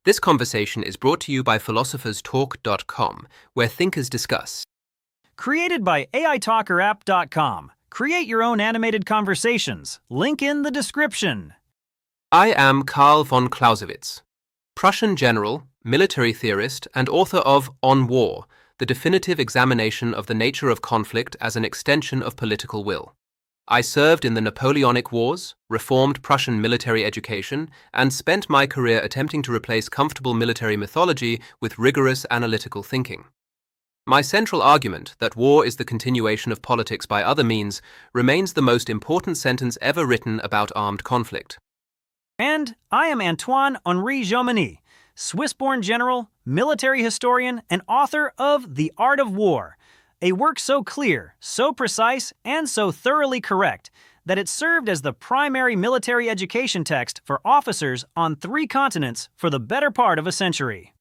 This conversation is brought to you by philosopherstalk.com, where thinkers discuss. Created by AITalkerapp.com. Create your own animated conversations. Link in the description. I am Karl von Clausewitz, Prussian general, military theorist, and author of On War, the definitive examination of the nature of conflict as an extension of political will. I served in the Napoleonic Wars, reformed Prussian military education, and spent my career attempting to replace comfortable military mythology with rigorous analytical thinking. My central argument that war is the continuation of politics by other means remains the most important sentence ever written about armed conflict. And I am Antoine-Henri Jomini, Swiss-born general, military historian, and author of The Art of War, a work so clear, so precise, and so thoroughly correct that it served as the primary military education text for officers on 3 continents for the better part of a century.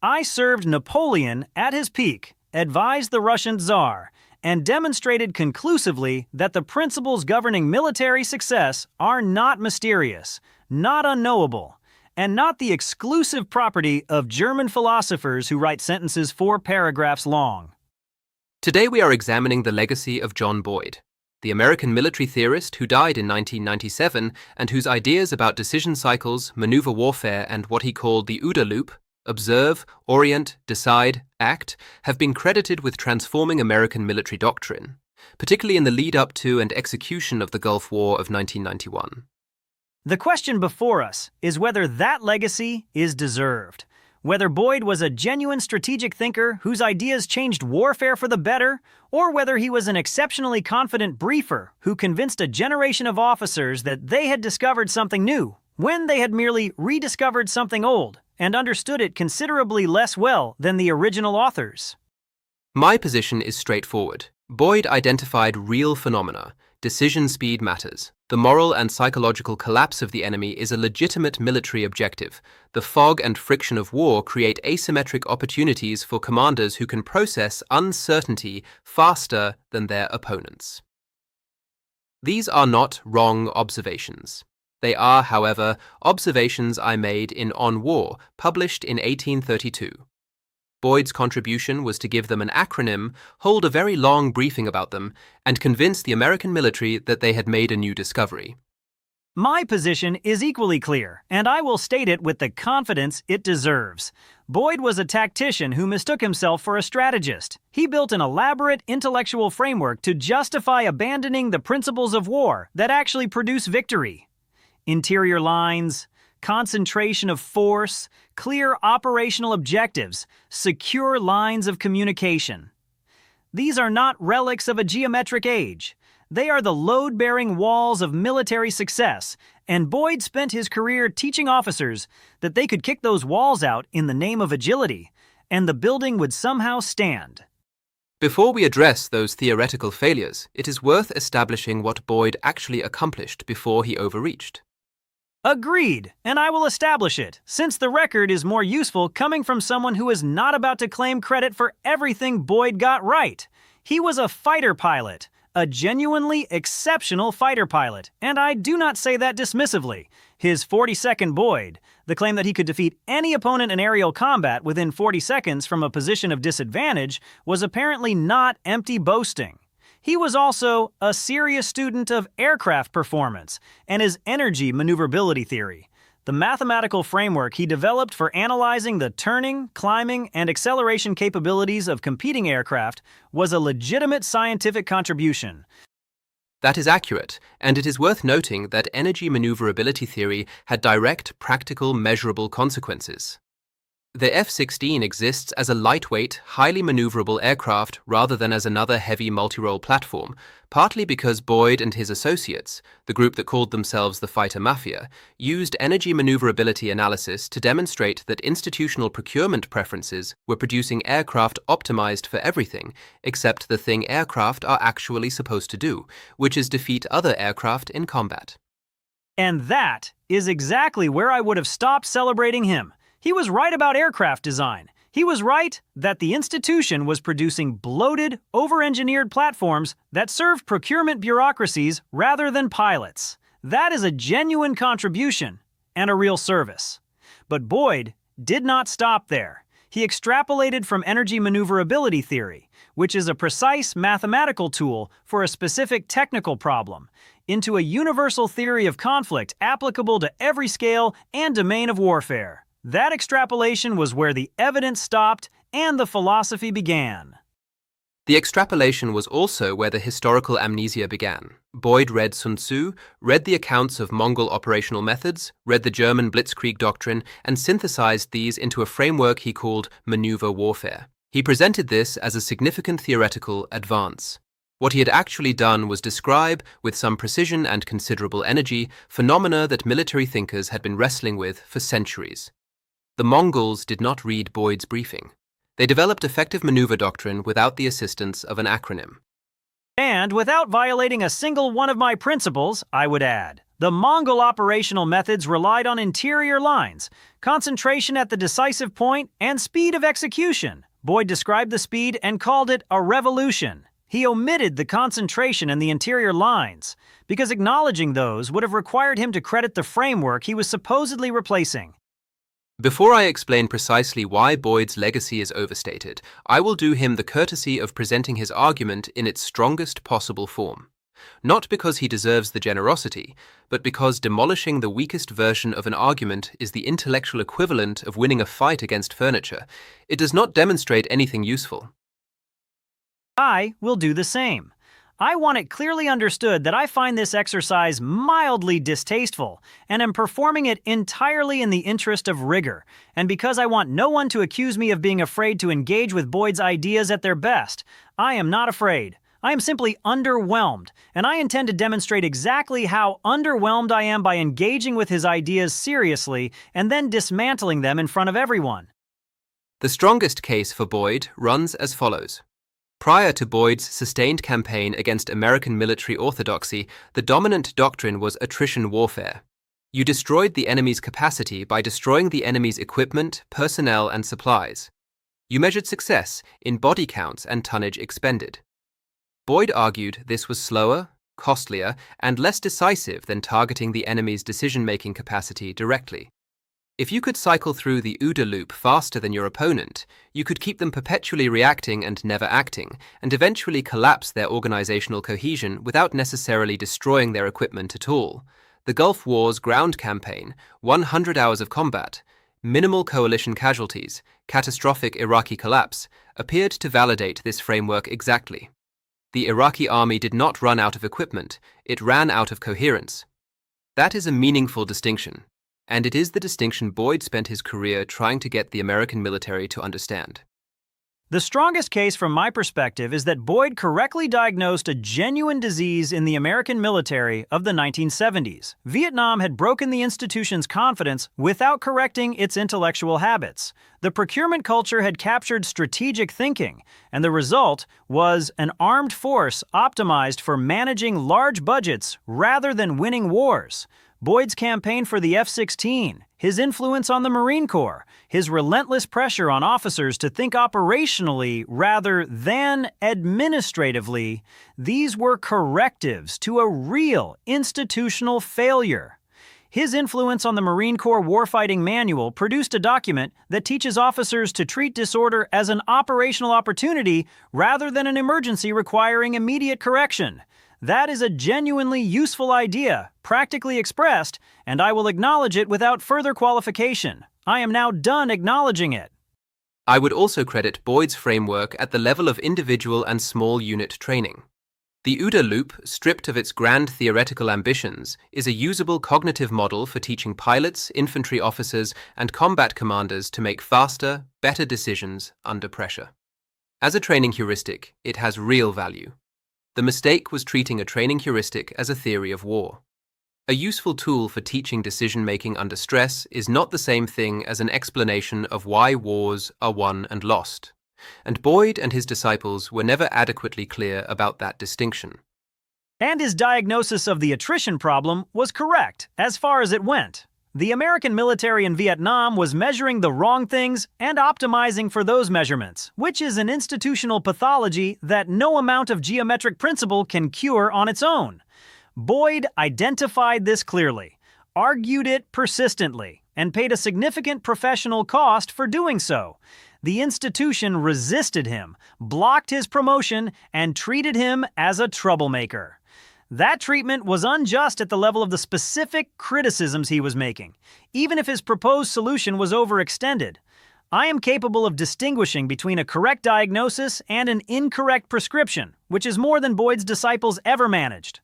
I served Napoleon at his peak, advised the Russian Tsar, and demonstrated conclusively that the principles governing military success are not mysterious, not unknowable, and not the exclusive property of German philosophers who write sentences 4 paragraphs long. Today we are examining the legacy of John Boyd, the American military theorist who died in 1997 and whose ideas about decision cycles, maneuver warfare, and what he called the OODA loop, observe, orient, decide, act, have been credited with transforming American military doctrine, particularly in the lead-up to and execution of the Gulf War of 1991. The question before us is whether that legacy is deserved. Whether Boyd was a genuine strategic thinker whose ideas changed warfare for the better, or whether he was an exceptionally confident briefer who convinced a generation of officers that they had discovered something new, when they had merely rediscovered something old and understood it considerably less well than the original authors. My position is straightforward. Boyd identified real phenomena. Decision speed matters. The moral and psychological collapse of the enemy is a legitimate military objective. The fog and friction of war create asymmetric opportunities for commanders who can process uncertainty faster than their opponents. These are not wrong observations. They are, however, observations I made in On War, published in 1832. Boyd's contribution was to give them an acronym, hold a very long briefing about them, and convince the American military that they had made a new discovery. My position is equally clear, and I will state it with the confidence it deserves. Boyd was a tactician who mistook himself for a strategist. He built an elaborate intellectual framework to justify abandoning the principles of war that actually produce victory. Interior lines, concentration of force, clear operational objectives, secure lines of communication. These are not relics of a geometric age. They are the load-bearing walls of military success, and Boyd spent his career teaching officers that they could kick those walls out in the name of agility, and the building would somehow stand. Before we address those theoretical failures, it is worth establishing what Boyd actually accomplished before he overreached. Agreed, and I will establish it, since the record is more useful coming from someone who is not about to claim credit for everything Boyd got right. He was a fighter pilot, a genuinely exceptional fighter pilot, and I do not say that dismissively. His 42nd Boyd, the claim that he could defeat any opponent in aerial combat within 40 seconds from a position of disadvantage, was apparently not empty boasting. He was also a serious student of aircraft performance and his energy maneuverability theory, the mathematical framework he developed for analyzing the turning, climbing, and acceleration capabilities of competing aircraft, was a legitimate scientific contribution. That is accurate, and it is worth noting that energy maneuverability theory had direct, practical, measurable consequences. The F-16 exists as a lightweight, highly maneuverable aircraft rather than as another heavy multi-role platform, partly because Boyd and his associates, the group that called themselves the Fighter Mafia, used energy maneuverability analysis to demonstrate that institutional procurement preferences were producing aircraft optimized for everything except the thing aircraft are actually supposed to do, which is defeat other aircraft in combat. And that is exactly where I would have stopped celebrating him. He was right about aircraft design. He was right that the institution was producing bloated, over-engineered platforms that served procurement bureaucracies rather than pilots. That is a genuine contribution and a real service. But Boyd did not stop there. He extrapolated from energy maneuverability theory, which is a precise mathematical tool for a specific technical problem, into a universal theory of conflict applicable to every scale and domain of warfare. That extrapolation was where the evidence stopped and the philosophy began. The extrapolation was also where the historical amnesia began. Boyd read Sun Tzu, read the accounts of Mongol operational methods, read the German Blitzkrieg doctrine, and synthesized these into a framework he called maneuver warfare. He presented this as a significant theoretical advance. What he had actually done was describe, with some precision and considerable energy, phenomena that military thinkers had been wrestling with for centuries. The Mongols did not read Boyd's briefing. They developed effective maneuver doctrine without the assistance of an acronym. And without violating a single one of my principles, I would add. The Mongol operational methods relied on interior lines, concentration at the decisive point, and speed of execution. Boyd described the speed and called it a revolution. He omitted the concentration and the interior lines, because acknowledging those would have required him to credit the framework he was supposedly replacing. Before I explain precisely why Boyd's legacy is overstated, I will do him the courtesy of presenting his argument in its strongest possible form. Not because he deserves the generosity, but because demolishing the weakest version of an argument is the intellectual equivalent of winning a fight against furniture. It does not demonstrate anything useful. I will do the same. I want it clearly understood that I find this exercise mildly distasteful and am performing it entirely in the interest of rigor, and because I want no one to accuse me of being afraid to engage with Boyd's ideas at their best. I am not afraid. I am simply underwhelmed, and I intend to demonstrate exactly how underwhelmed I am by engaging with his ideas seriously and then dismantling them in front of everyone. The strongest case for Boyd runs as follows. Prior to Boyd's sustained campaign against American military orthodoxy, the dominant doctrine was attrition warfare. You destroyed the enemy's capacity by destroying the enemy's equipment, personnel, and supplies. You measured success in body counts and tonnage expended. Boyd argued this was slower, costlier, and less decisive than targeting the enemy's decision-making capacity directly. If you could cycle through the OODA loop faster than your opponent, you could keep them perpetually reacting and never acting, and eventually collapse their organizational cohesion without necessarily destroying their equipment at all. The Gulf War's ground campaign, 100 hours of combat, minimal coalition casualties, catastrophic Iraqi collapse, appeared to validate this framework exactly. The Iraqi army did not run out of equipment, it ran out of coherence. That is a meaningful distinction. And it is the distinction Boyd spent his career trying to get the American military to understand. The strongest case from my perspective is that Boyd correctly diagnosed a genuine disease in the American military of the 1970s. Vietnam had broken the institution's confidence without correcting its intellectual habits. The procurement culture had captured strategic thinking, and the result was an armed force optimized for managing large budgets rather than winning wars. Boyd's campaign for the F-16, his influence on the Marine Corps, his relentless pressure on officers to think operationally rather than administratively, these were correctives to a real institutional failure. His influence on the Marine Corps Warfighting Manual produced a document that teaches officers to treat disorder as an operational opportunity rather than an emergency requiring immediate correction. That is a genuinely useful idea, practically expressed, and I will acknowledge it without further qualification. I am now done acknowledging it. I would also credit Boyd's framework at the level of individual and small unit training. The OODA loop, stripped of its grand theoretical ambitions, is a usable cognitive model for teaching pilots, infantry officers, and combat commanders to make faster, better decisions under pressure. As a training heuristic, it has real value. The mistake was treating a training heuristic as a theory of war. A useful tool for teaching decision-making under stress is not the same thing as an explanation of why wars are won and lost. And Boyd and his disciples were never adequately clear about that distinction. And his diagnosis of the attrition problem was correct, as far as it went. The American military in Vietnam was measuring the wrong things and optimizing for those measurements, which is an institutional pathology that no amount of geometric principle can cure on its own. Boyd identified this clearly, argued it persistently, and paid a significant professional cost for doing so. The institution resisted him, blocked his promotion, and treated him as a troublemaker. That treatment was unjust at the level of the specific criticisms he was making, even if his proposed solution was overextended. I am capable of distinguishing between a correct diagnosis and an incorrect prescription, which is more than Boyd's disciples ever managed.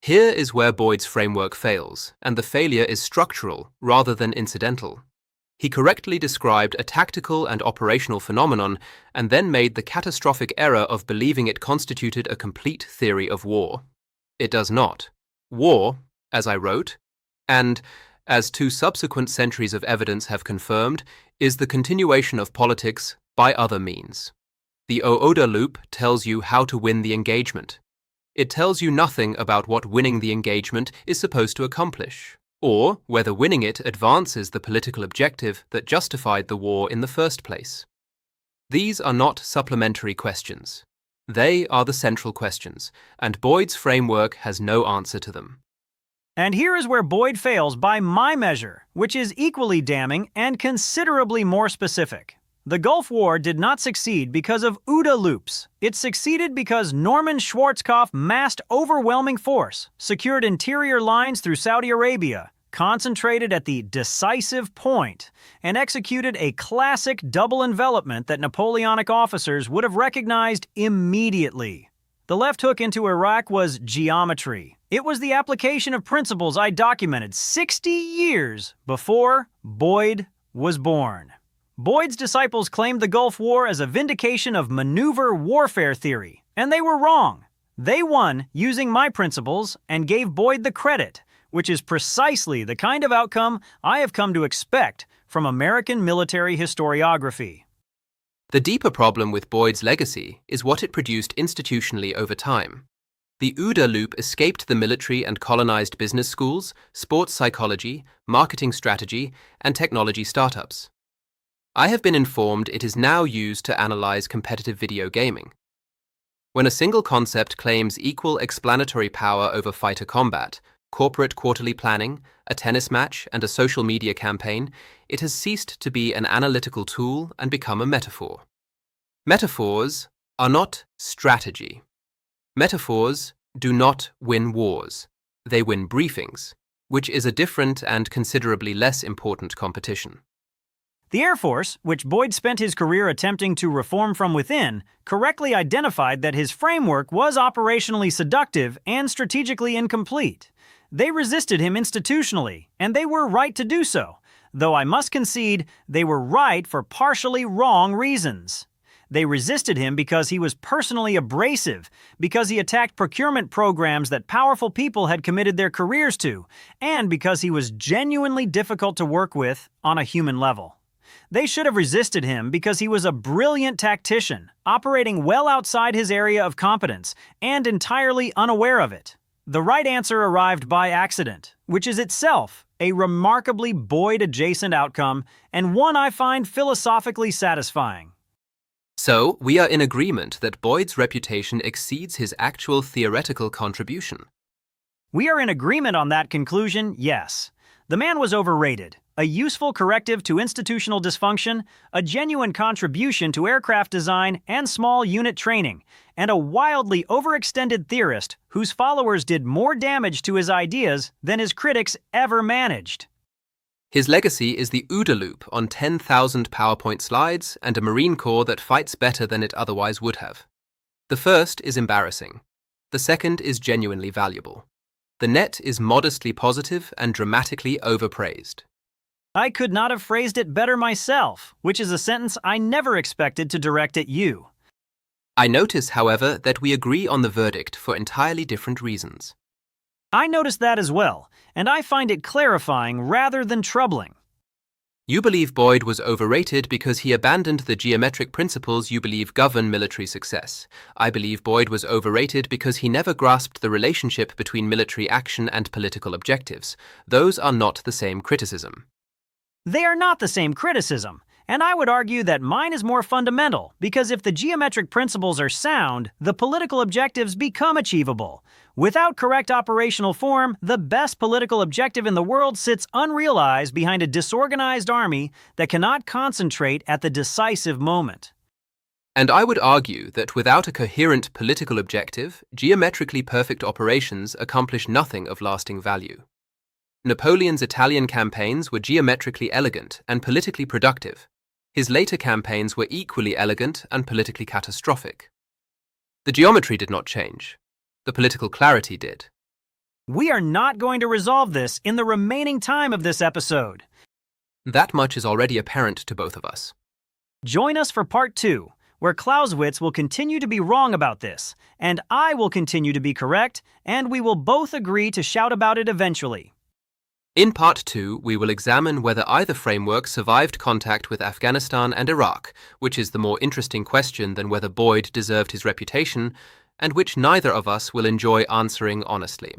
Here is where Boyd's framework fails, and the failure is structural rather than incidental. He correctly described a tactical and operational phenomenon and then made the catastrophic error of believing it constituted a complete theory of war. It does not. War, as I wrote, and as 2 subsequent centuries of evidence have confirmed, is the continuation of politics by other means. The OODA loop tells you how to win the engagement. It tells you nothing about what winning the engagement is supposed to accomplish, or whether winning it advances the political objective that justified the war in the first place. These are not supplementary questions. They are the central questions, and Boyd's framework has no answer to them. And here is where Boyd fails by my measure, which is equally damning and considerably more specific. The Gulf War did not succeed because of OODA loops. It succeeded because Norman Schwarzkopf massed overwhelming force, secured interior lines through Saudi Arabia, concentrated at the decisive point, and executed a classic double envelopment that Napoleonic officers would have recognized immediately. The left hook into Iraq was geometry. It was the application of principles I documented 60 years before Boyd was born. Boyd's disciples claimed the Gulf War as a vindication of maneuver warfare theory, and they were wrong. They won using my principles and gave Boyd the credit, which is precisely the kind of outcome I have come to expect from American military historiography. The deeper problem with Boyd's legacy is what it produced institutionally over time. The OODA loop escaped the military and colonized business schools, sports psychology, marketing strategy, and technology startups. I have been informed it is now used to analyze competitive video gaming. When a single concept claims equal explanatory power over fighter combat, corporate quarterly planning, a tennis match, and a social media campaign, it has ceased to be an analytical tool and become a metaphor. Metaphors are not strategy. Metaphors do not win wars. They win briefings, which is a different and considerably less important competition. The Air Force, which Boyd spent his career attempting to reform from within, correctly identified that his framework was operationally seductive and strategically incomplete. They resisted him institutionally, and they were right to do so, though I must concede they were right for partially wrong reasons. They resisted him because he was personally abrasive, because he attacked procurement programs that powerful people had committed their careers to, and because he was genuinely difficult to work with on a human level. They should have resisted him because he was a brilliant tactician, operating well outside his area of competence, and entirely unaware of it. The right answer arrived by accident, which is itself a remarkably Boyd-adjacent outcome, and one I find philosophically satisfying. So, we are in agreement that Boyd's reputation exceeds his actual theoretical contribution. We are in agreement on that conclusion, yes. The man was overrated, a useful corrective to institutional dysfunction, a genuine contribution to aircraft design and small unit training, and a wildly overextended theorist whose followers did more damage to his ideas than his critics ever managed. His legacy is the OODA loop on 10,000 PowerPoint slides and a Marine Corps that fights better than it otherwise would have. The first is embarrassing. The second is genuinely valuable. The net is modestly positive and dramatically overpraised. I could not have phrased it better myself, which is a sentence I never expected to direct at you. I notice, however, that we agree on the verdict for entirely different reasons. I noticed that as well, and I find it clarifying rather than troubling. You believe Boyd was overrated because he abandoned the geometric principles you believe govern military success. I believe Boyd was overrated because he never grasped the relationship between military action and political objectives. Those are not the same criticism. They are not the same criticism, And I would argue that mine is more fundamental, because if the geometric principles are sound, the political objectives become achievable. Without correct operational form, the best political objective in the world sits unrealized behind a disorganized army that cannot concentrate at the decisive moment. And I would argue that without a coherent political objective, geometrically perfect operations accomplish nothing of lasting value. Napoleon's Italian campaigns were geometrically elegant and politically productive. His later campaigns were equally elegant and politically catastrophic. The geometry did not change. The political clarity did. We are not going to resolve this in the remaining time of this episode. That much is already apparent to both of us. Join us for part 2, where Clausewitz will continue to be wrong about this, and I will continue to be correct, and we will both agree to shout about it eventually. In part 2, we will examine whether either framework survived contact with Afghanistan and Iraq, which is the more interesting question than whether Boyd deserved his reputation, and which neither of us will enjoy answering honestly.